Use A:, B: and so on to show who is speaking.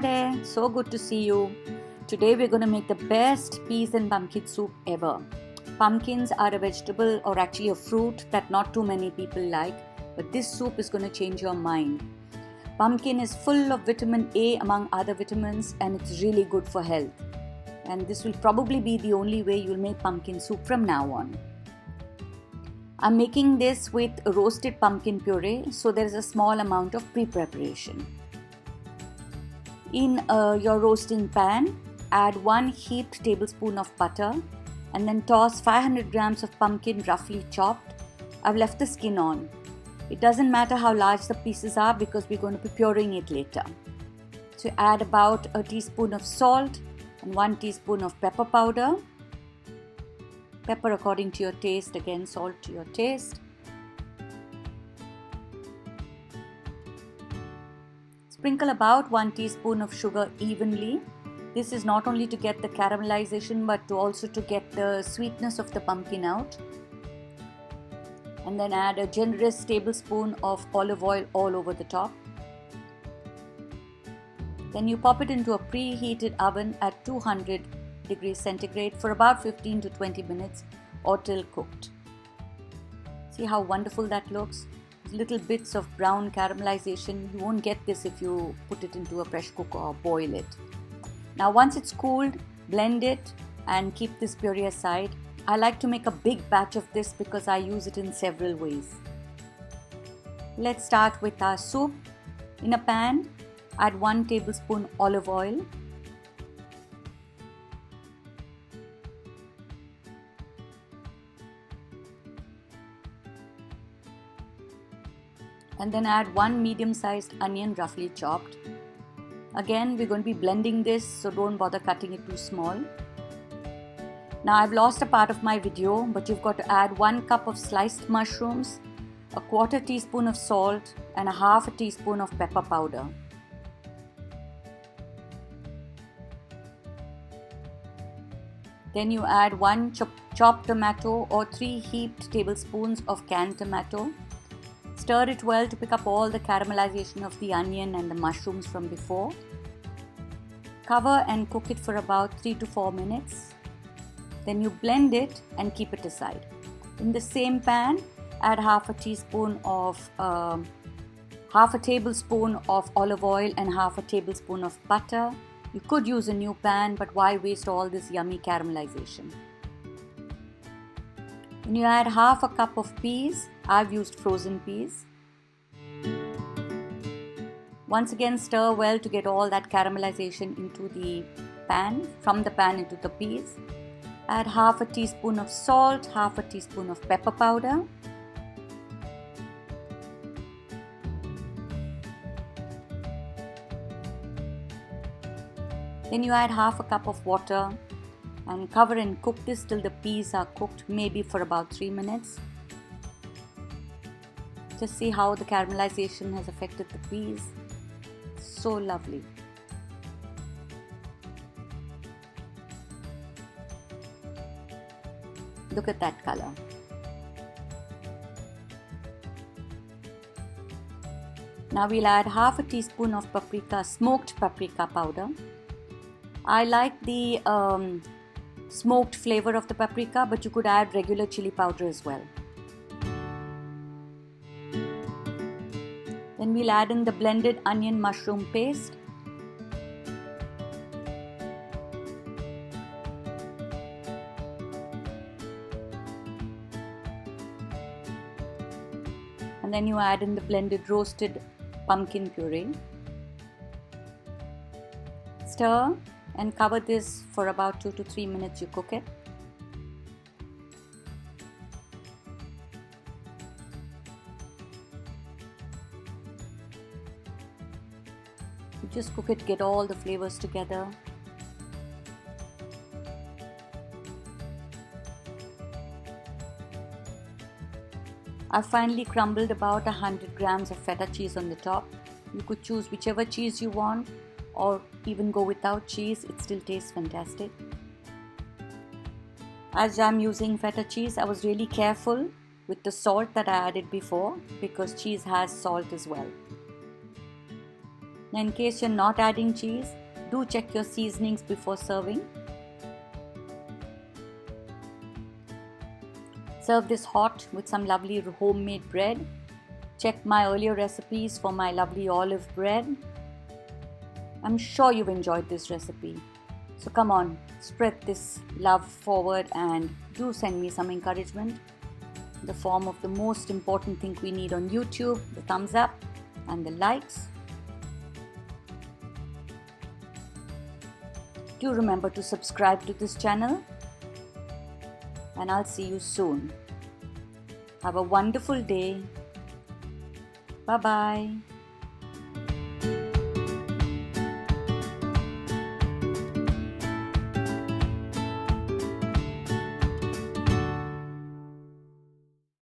A: There, so good to see you. Today we're going to make the best peas and pumpkin soup ever. Pumpkins are a vegetable or actually a fruit that not too many people like, but this soup is going to change your mind. Pumpkin is full of vitamin A among other vitamins and it's really good for health. And this will probably be the only way you'll make pumpkin soup from now on. I'm making this with roasted pumpkin puree, so there is a small amount of pre-preparation. In your roasting pan, add 1 heaped tablespoon of butter and then toss 500 grams of pumpkin roughly chopped. I've left the skin on. It doesn't matter how large the pieces are because we're going to be pureeing it later. So add about a teaspoon of salt and 1 teaspoon of pepper powder. Pepper according to your taste, again salt to your taste. Sprinkle about 1 teaspoon of sugar evenly. This is not only to get the caramelization but also to get the sweetness of the pumpkin out. And then add a generous tablespoon of olive oil all over the top. Then you pop it into a preheated oven at 200 degrees centigrade for about 15 to 20 minutes or till cooked. See how wonderful that looks? Little bits of brown caramelization. You won't get this if you put it into a pressure cooker or boil it. Now once it's cooled, blend it and keep this puree aside. I like to make a big batch of this because I use it in several ways. Let's start with our soup. In a pan, add 1 tablespoon olive oil. And then add 1 medium-sized onion roughly chopped. Again, we're going to be blending this, so don't bother cutting it too small. Now I've lost a part of my video, but you've got to add 1 cup of sliced mushrooms, a 1/4 teaspoon of salt and a 1/2 teaspoon of pepper powder. Then you add 1 chopped tomato or 3 heaped tablespoons of canned tomato. Stir it well to pick up all the caramelization of the onion and the mushrooms from before. Cover and cook it for about 3 to 4 minutes. Then you blend it and keep it aside. In the same pan, add 1/2 teaspoon of 1/2 tablespoon of olive oil and 1/2 tablespoon of butter. You could use a new pan, but why waste all this yummy caramelization? When you add 1/2 cup of peas, I've used frozen peas. Once again stir well to get all that caramelization into the pan, from the pan into the peas. Add 1/2 teaspoon of salt, 1/2 teaspoon of pepper powder. Then you add 1/2 cup of water and cover and cook this till the peas are cooked, maybe for about 3 minutes. Just see how the caramelization has affected the peas. So lovely. Look at that color. Now we'll add 1/2 teaspoon of paprika, smoked paprika powder. I like the smoked flavor of the paprika, but you could add regular chili powder as well. Then we'll add in the blended onion mushroom paste. And then you add in the blended roasted pumpkin puree. Stir and cover this for about 2 to 3 minutes. You cook it. You just cook it, get all the flavors together. I've finally crumbled about 100 grams of feta cheese on the top. You could choose whichever cheese you want or even go without cheese, it still tastes fantastic. As I'm using feta cheese, I was really careful with the salt that I added before because cheese has salt as well. Now, in case you're not adding cheese, do check your seasonings before serving. Serve this hot with some lovely homemade bread. Check my earlier recipes for my lovely olive bread. I'm sure you've enjoyed this recipe. So come on, spread this love forward and do send me some encouragement in the form of the most important thing we need on YouTube, the thumbs up and the likes. Do remember to subscribe to this channel, and I'll see you soon. Have a wonderful day. Bye-bye.